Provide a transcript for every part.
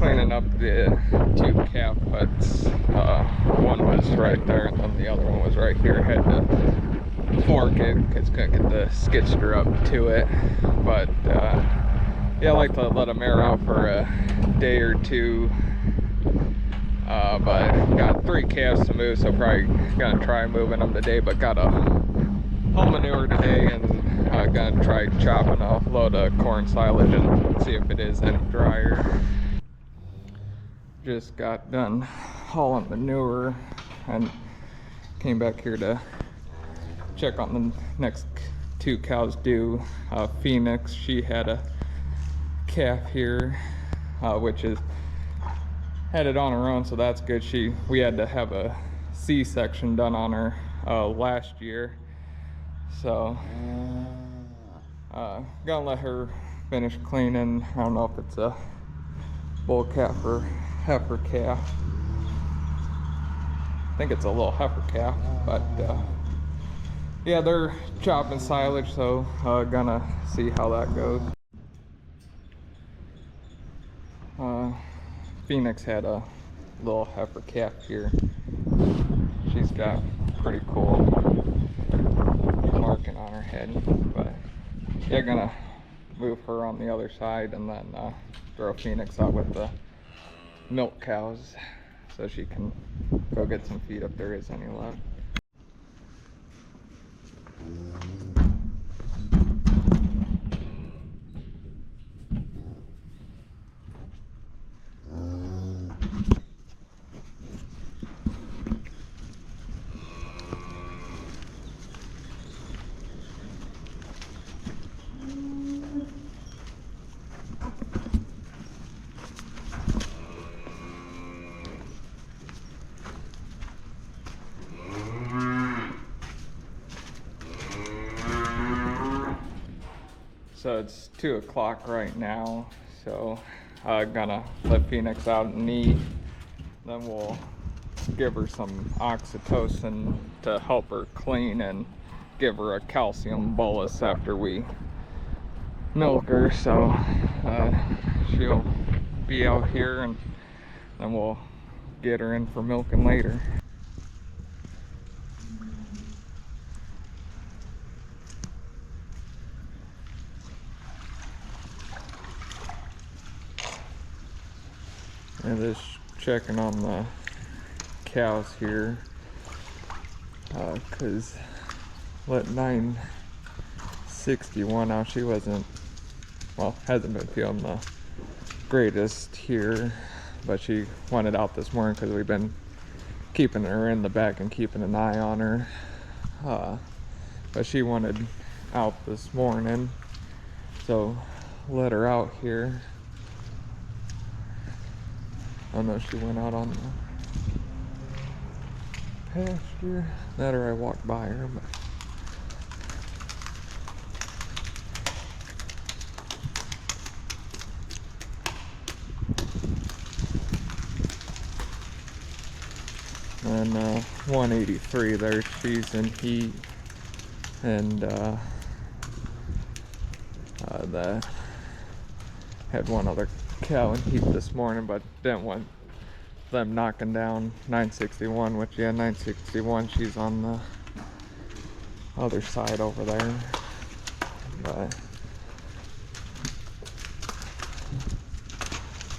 cleaning up the two calf huts. One was right there, and then the other one was right here. Had to fork it because couldn't get the skid steer up to it. But yeah, I like to let them air out for a day or two. But got 3 calves to move, so probably gonna try moving them today. But got a whole manure today, and gonna try chopping a load of corn silage and see if it is any drier. Just got done hauling manure and came back here to check on the next 2 cows due. Phoenix, she had a calf here, which is had it on her own, so that's good. We had to have a C-section done on her last year, so gonna let her finish cleaning. I don't know if it's a bull calf or heifer calf. I think it's a little heifer calf, but yeah, they're chopping silage, so gonna see how that goes. Phoenix had a little heifer calf here. She's got pretty cool marking on her head, but yeah, gonna move her on the other side and then throw Phoenix out with the milk cows so she can go get some feed if there is any left. So it's 2 o'clock right now, so I'm gonna let Phoenix out and eat. Then we'll give her some oxytocin to help her clean and give her a calcium bolus after we milk her. So she'll be out here, and then we'll get her in for milking later. And just checking on the cows here, because let 961 out, she hasn't been feeling the greatest here, but she wanted out this morning because we've been keeping her in the back and keeping an eye on her, but she wanted out this morning, so let her out here. I don't know if she went out on the pasture. That or I walked by her, but and 183 there, she's in heat, and the had one other cow in heat this morning, but didn't want them knocking down 961, which, yeah, 961, she's on the other side over there. But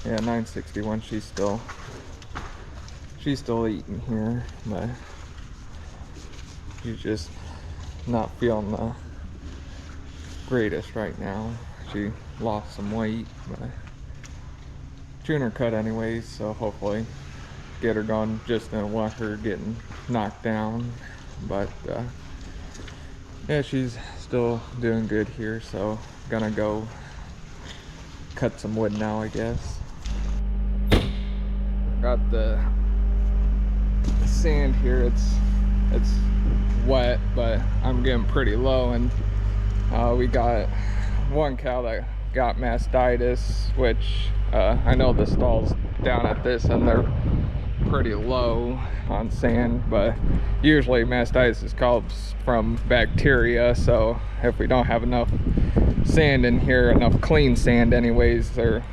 yeah, 961, she's still eating here, but she's just not feeling the greatest right now. She lost some weight, but chewing her cut anyways, so hopefully get her going. Just don't want her getting knocked down, but yeah, she's still doing good here, so gonna go cut some wood now, I guess. Got the sand here. It's wet, but I'm getting pretty low, and we got one cow that got mastitis, which I know the stalls down at this and they're pretty low on sand, but usually mastitis is caused from bacteria, so if we don't have enough sand in here, enough clean sand anyways, they're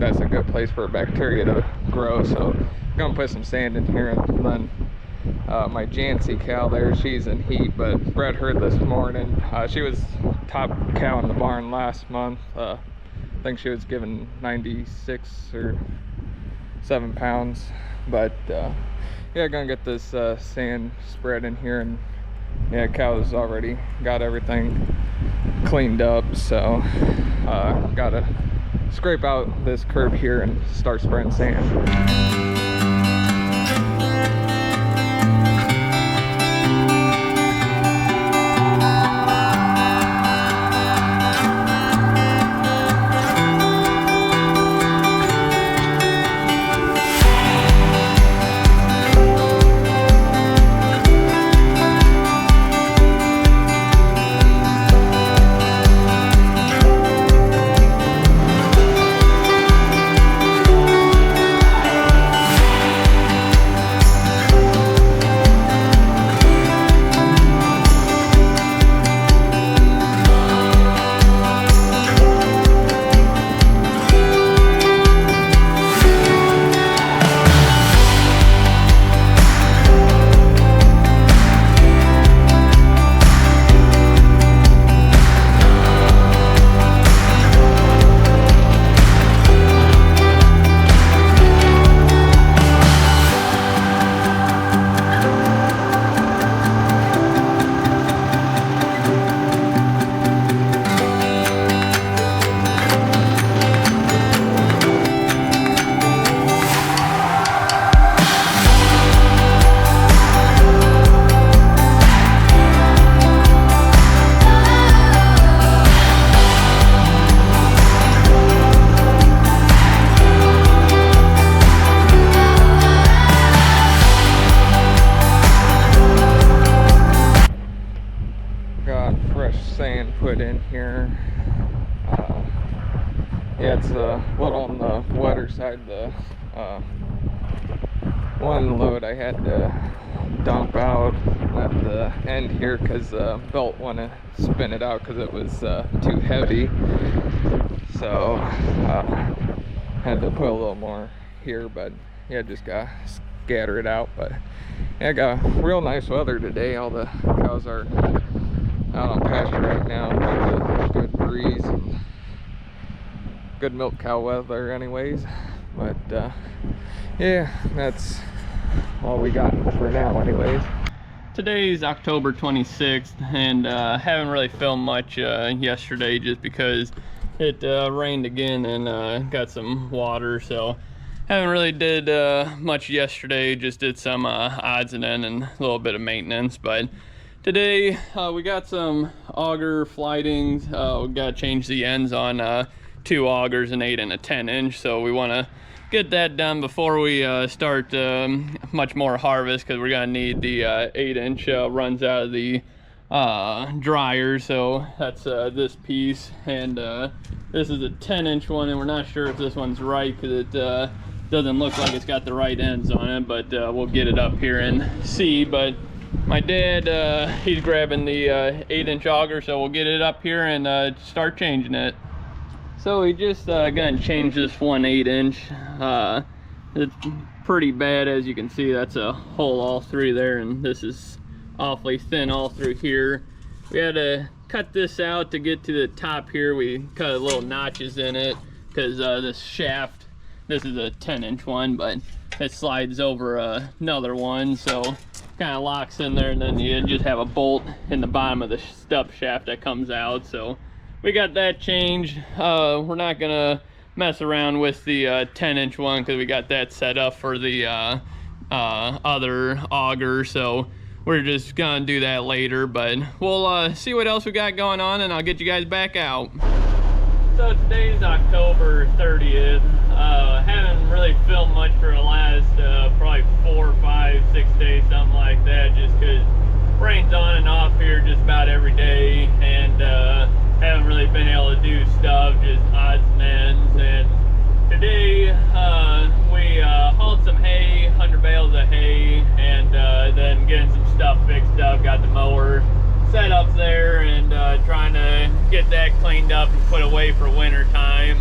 that's a good place for bacteria to grow. So I'm gonna put some sand in here, and then my Jancy cow there, she's in heat, but bred her this morning. She was top cow in the barn last month. I think she was given 96 or 7 pounds, but yeah, gonna get this sand spread in here, and yeah, cow's already got everything cleaned up, so gotta scrape out this curb here and start spreading sand. Sand put in here. Yeah, it's a little on the wetter side. The one load I had to dump out at the end here because the belt wanted to spin it out because it was too heavy, so had to put a little more here, but yeah, just got scatter it out. But yeah, got real nice weather today. All the cows are out on pasture right now. Good breeze and good milk cow weather anyways, but yeah, that's all we got for now anyways. Today's October 26th, and haven't really filmed much yesterday just because it rained again and got some water, so haven't really did much yesterday. Just did some odds and ends and a little bit of maintenance. But today we got some auger flightings. We got to change the ends on 2 augers, an 8 and a 10 inch, so we want to get that done before we start much more harvest, because we're gonna need the 8 inch runs out of the dryer. So that's this piece, and this is a 10 inch one, and we're not sure if this one's right because it doesn't look like it's got the right ends on it, but we'll get it up here and see. But my dad, he's grabbing the 8 inch auger, so we'll get it up here and start changing it. So we just gonna change this one 8 inch. It's pretty bad, as you can see. That's a hole all through there, and this is awfully thin all through here. We had to cut this out to get to the top here. We cut little notches in it because this shaft, this is a 10 inch one, but it slides over another one, so kind of locks in there, and then you just have a bolt in the bottom of the stub shaft that comes out. So we got that changed. We're not gonna mess around with the 10 inch one because we got that set up for the other auger, so we're just gonna do that later. But we'll see what else we got going on, and I'll get you guys back out. So today's October 30th. Haven't really filmed much for the last probably 4, 5, 6 days, something like that, just because rain's on and off here just about every day, and haven't really been able to do stuff, just odds and ends. And today we hauled some hay, 100 bales of hay, and then getting some stuff fixed up. Got the mower set up there and trying to get that cleaned up and put away for winter time.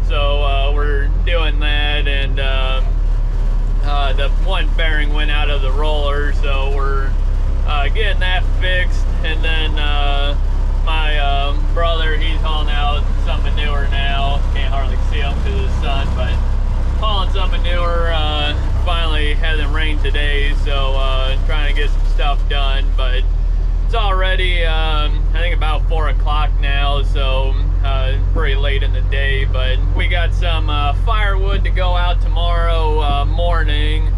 So we're the one bearing went out of the roller, so we're getting that fixed. And then my brother, he's hauling out some manure now. Can't hardly see him because of the sun, but hauling some manure. Finally hasn't rained today, so trying to get some stuff done. But it's already I think about 4 o'clock now, so pretty late in the day. But we got some firewood to go out tomorrow morning,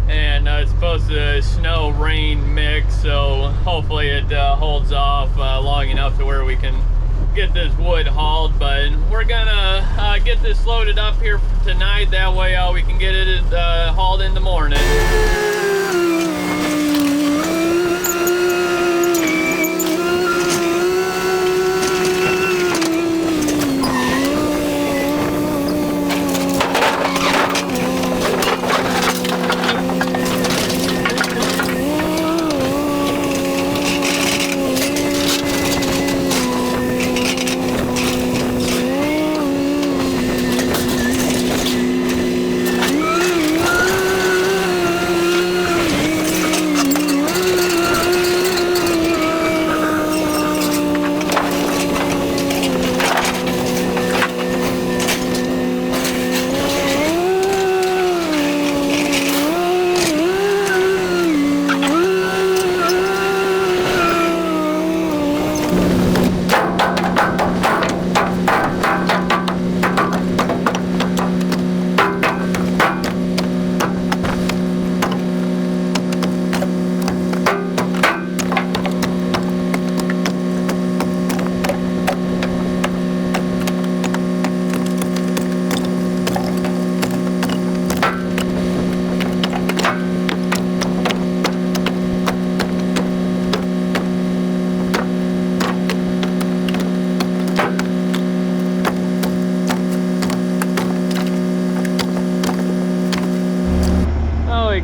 and it's supposed to snow rain mix, so hopefully it holds off long enough to where we can get this wood hauled. But we're gonna get this loaded up here tonight, that way we can get it hauled in the morning.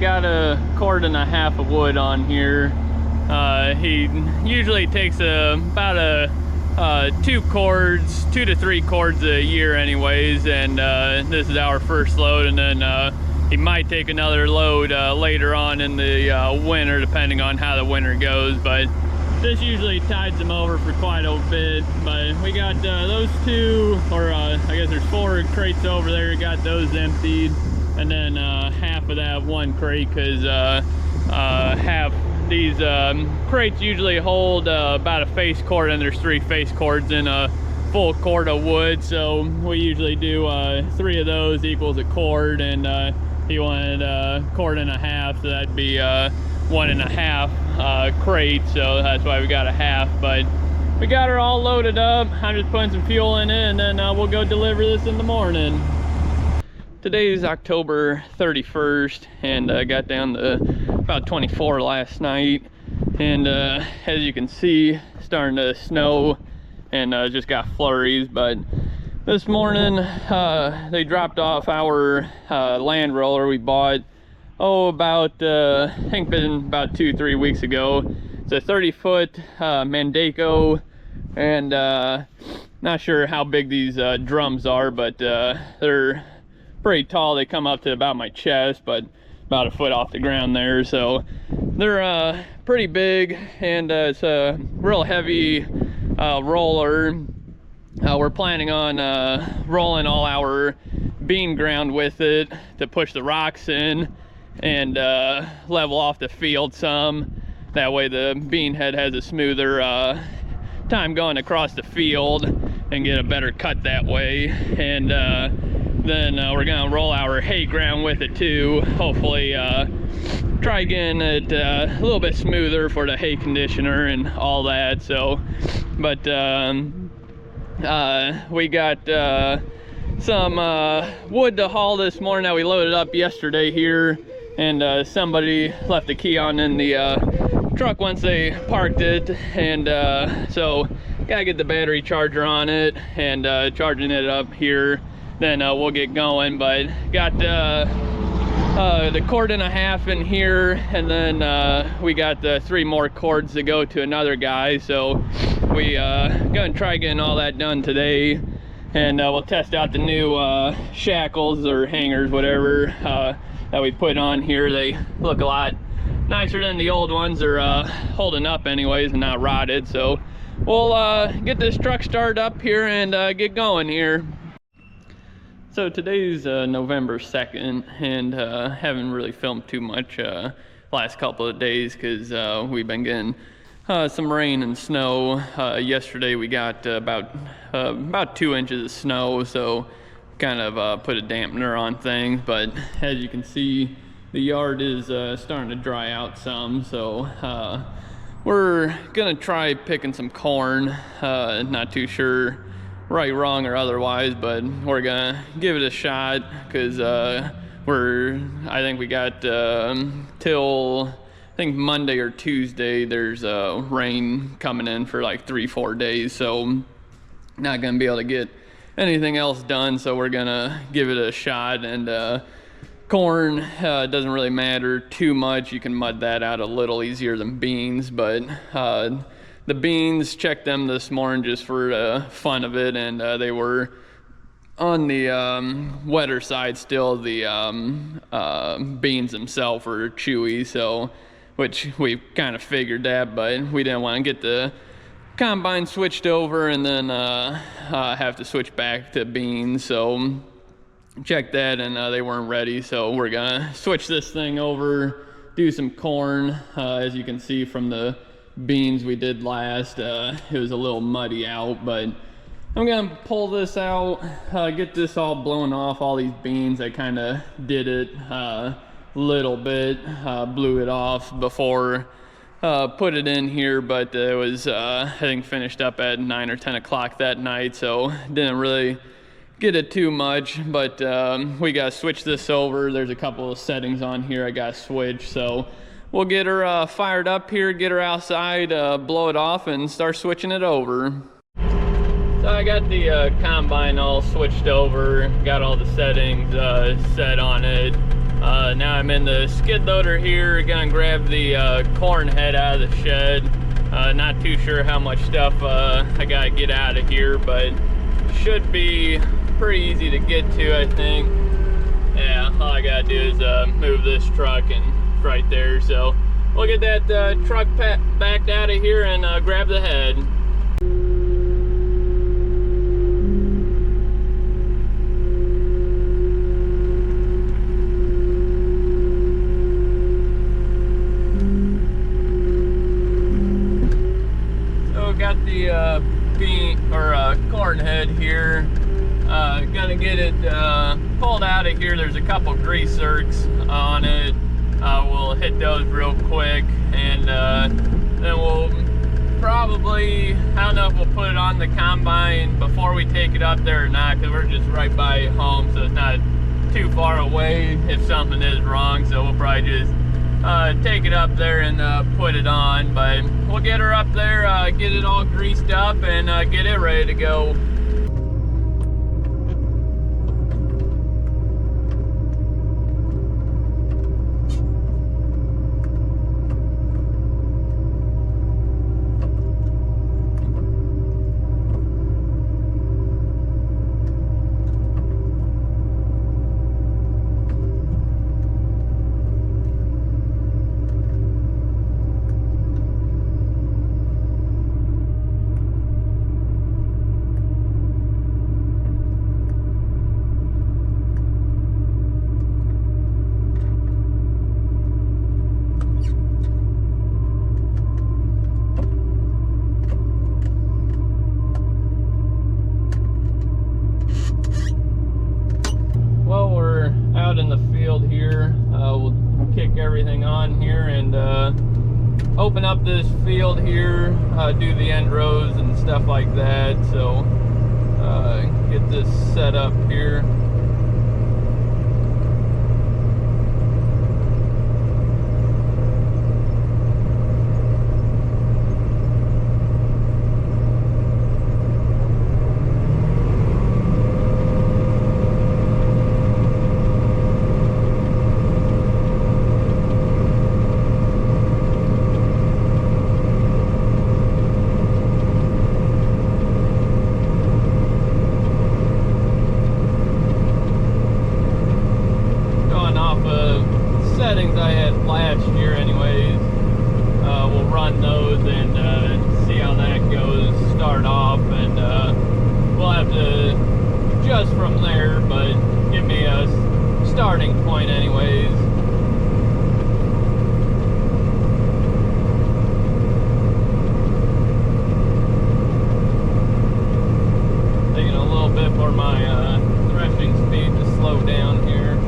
Got a cord and a half of wood on here. He usually takes about 2 to 3 cords a year anyways, and this is our first load. And then he might take another load later on in the winter, depending on how the winter goes. But this usually tides them over for quite a bit. But we got those 2, or I guess there's 4 crates over there. Got those emptied. And then half of that one crate, because half these crates usually hold about a face cord, and there's 3 face cords in a full cord of wood. So we usually do 3 of those equals a cord, and he wanted a cord and a half, so that'd be 1.5 crate. So that's why we got a half. But we got her all loaded up. I'm just putting some fuel in it, and then we'll go deliver this in the morning. Today's October 31st, and I got down to about 24 last night. And as you can see, starting to snow, and just got flurries. But this morning, they dropped off our land roller we bought, about, I think been about 2-3 weeks ago. It's a 30-foot Mandako, and not sure how big these drums are, but they're pretty tall. They come up to about my chest, but about a foot off the ground there. So they're pretty big, and it's a real heavy roller. We're planning on rolling all our bean ground with it to push the rocks in and level off the field some. That way the bean head has a smoother time going across the field and get a better cut that way. And then we're gonna roll our hay ground with it too. Hopefully try getting it a little bit smoother for the hay conditioner and all that. So, but we got some wood to haul this morning that we loaded up yesterday here, and somebody left the key on in the truck once they parked it, and so gotta get the battery charger on it and charging it up here. Then we'll get going. But got the cord and a half in here, and then we got the 3 more cords to go to another guy. So we gonna try getting all that done today, and we'll test out the new shackles or hangers, whatever, that we put on here. They look a lot nicer than the old ones. They're holding up anyways and not rotted. So we'll get this truck started up here and get going here. So today's November 2nd, and haven't really filmed too much last couple of days because we've been getting some rain and snow. Yesterday we got about 2 inches of snow, so kind of put a dampener on things. But as you can see, the yard is starting to dry out some, so we're gonna try picking some corn. Not too sure right, wrong, or otherwise, but we're gonna give it a shot because I think we got till I think Monday or Tuesday. There's rain coming in for like 3-4 days, so not gonna be able to get anything else done. So we're gonna give it a shot. And corn doesn't really matter too much. You can mud that out a little easier than beans, but the beans, checked them this morning just for the fun of it, and they were on the wetter side still. The beans themselves were chewy, so which we kind of figured that, but we didn't want to get the combine switched over and then have to switch back to beans. So checked that, and they weren't ready, so we're gonna switch this thing over, do some corn. As you can see from the beans we did last, it was a little muddy out, but I'm gonna pull this out, get this all blown off, all these beans. I kind of did it a little bit, blew it off before put it in here, but it was I think finished up at 9 or 10 o'clock that night, so didn't really get it too much. But we gotta switch this over. There's a couple of settings on here I gotta switch, so we'll get her fired up here, get her outside, blow it off, and start switching it over. So I got the combine all switched over, got all the settings set on it. Now I'm in the skid loader here, gonna grab the corn head out of the shed. Not too sure how much stuff I gotta get out of here, but should be pretty easy to get to, I think. Yeah, all I gotta do is move this truck, and right there. So we'll get that truck backed out of here and grab the head. So got the corn head here. Gonna get it pulled out of here. There's a couple grease zerks on it. We'll hit those real quick, and then we'll probably, I don't know if we'll put it on the combine before we take it up there or not, because we're just right by home, so it's not too far away if something is wrong. So we'll probably just take it up there and put it on. But we'll get her up there, get it all greased up, and get it ready to go. In the field here, we'll kick everything on here and open up this field here, do the end rows and stuff like that. So get this set up here. there, but give me a starting point anyways. Taking a little bit for my threshing speed to slow down here.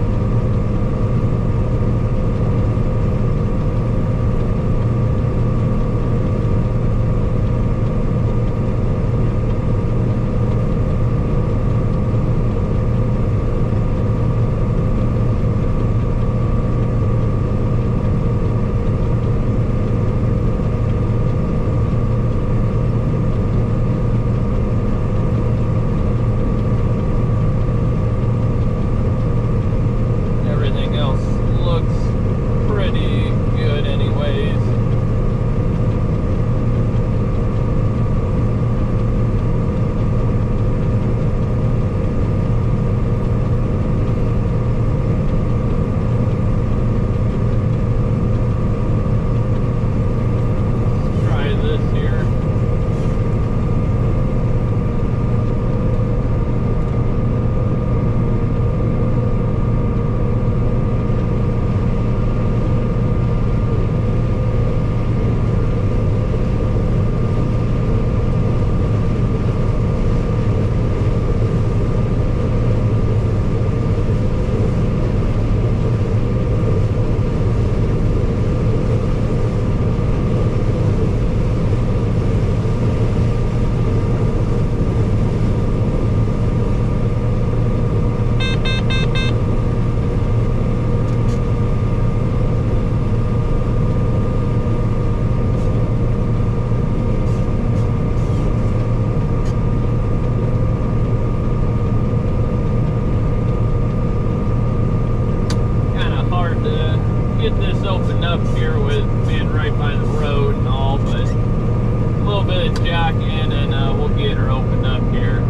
Get this opened up here with being right by the road and all, but a little bit of jacking and we'll get her opened up here.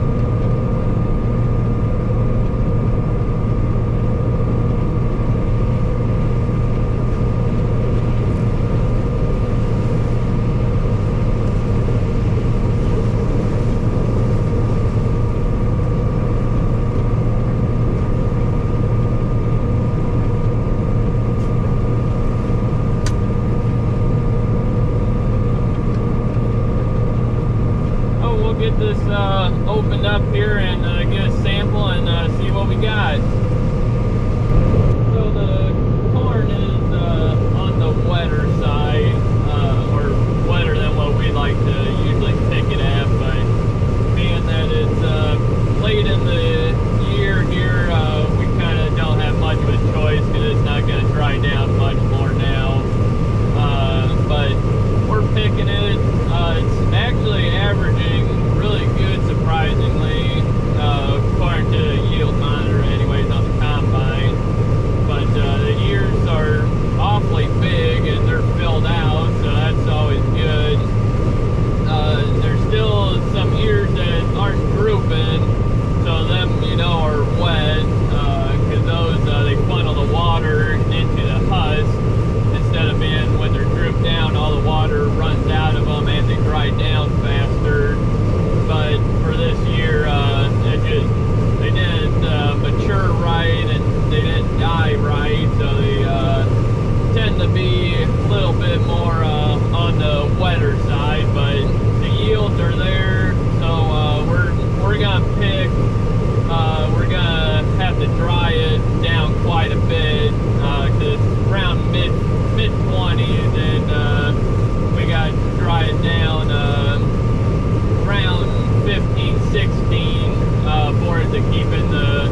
Get this opened up here and get a sample and see what we got. So the corn is on the wetter side, or wetter than what we like to usually pick it at, but being that it's late in the year here, we kind of don't have much of a choice because it's not going to dry down much more now. But we're picking it. It's actually averaging really good, surprisingly, according to the yield monitor anyways on the combine. But the ears are awfully big and they're filled out, so that's always good. There's still some ears that aren't drooping, so them, you know, are wet, because those, they funnel the water into the husk. Instead of being, when they're drooped down, all the water runs out of them and they dry down faster. But for this year, they didn't mature right and they didn't die right, so they tend to be a little bit more on the wetter side. But the yields are there, so we're gonna pick. We're gonna have to dry it down quite a bit because it's around mid 20s, and we got to dry it down around 15, 16 for it to keep in the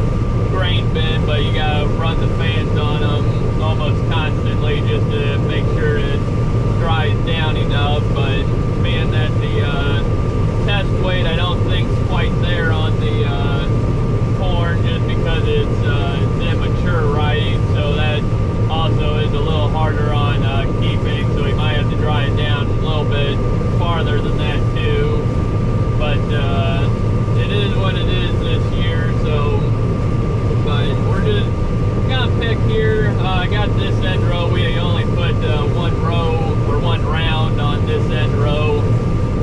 grain bin, but you gotta run the fans on them almost constantly just to make sure it dries down enough. But being that the test weight I don't think is quite there on the corn, just because it's immature right, so that also is a little harder on keeping, so we might have to dry it down a little bit farther than that too. But it is what it is this year, so, but we're just gonna pick here. I got this end row. We only put one row or one round on this end row,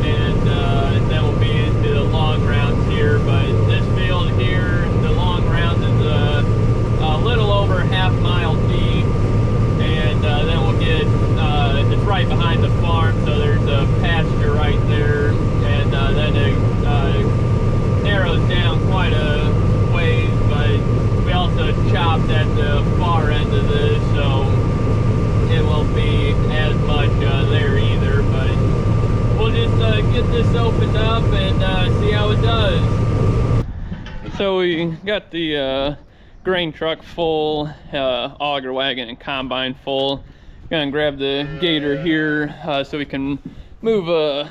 and then we'll be into the long rounds here. But this field here, the long round we got the grain truck full, auger wagon and combine full. Gonna grab the gator here so we can move a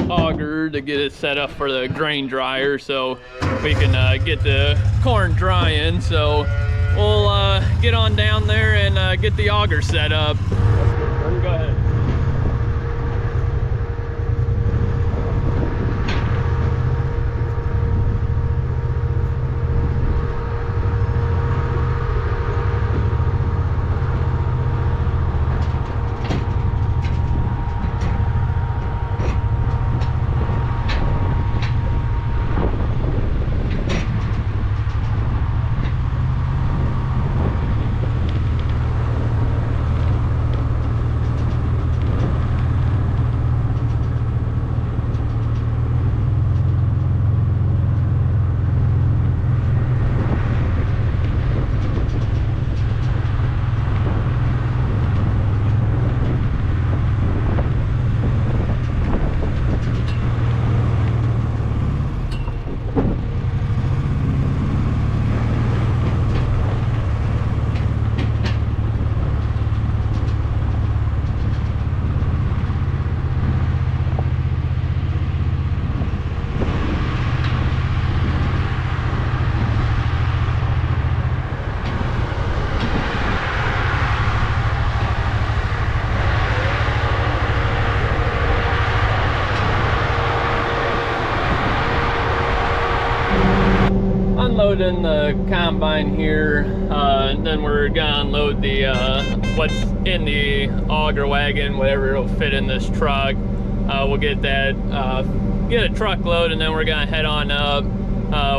auger to get it set up for the grain dryer so we can get the corn drying. So we'll get on down there and get the auger set up. Go ahead. Unloading the combine here, and then we're gonna unload the what's in the auger wagon, whatever it'll fit in this truck. We'll get that, get a truckload, and then we're gonna head on up.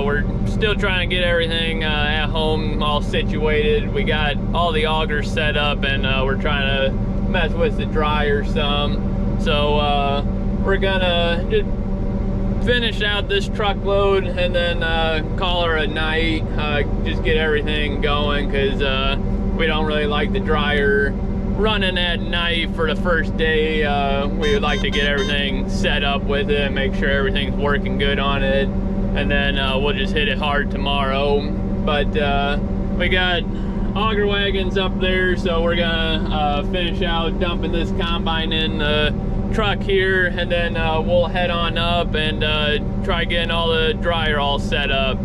We're still trying to get everything at home all situated. We got all the augers set up, and we're trying to mess with the dryer some. So we're gonna just finish out this truckload and then call her a night, just get everything going, because we don't really like the dryer running at night for the first day. We would like to get everything set up with it, make sure everything's working good on it, and then we'll just hit it hard tomorrow. But we got auger wagons up there, so we're gonna finish out dumping this combine in the truck here, and then we'll head on up and try getting all the dryer all set up.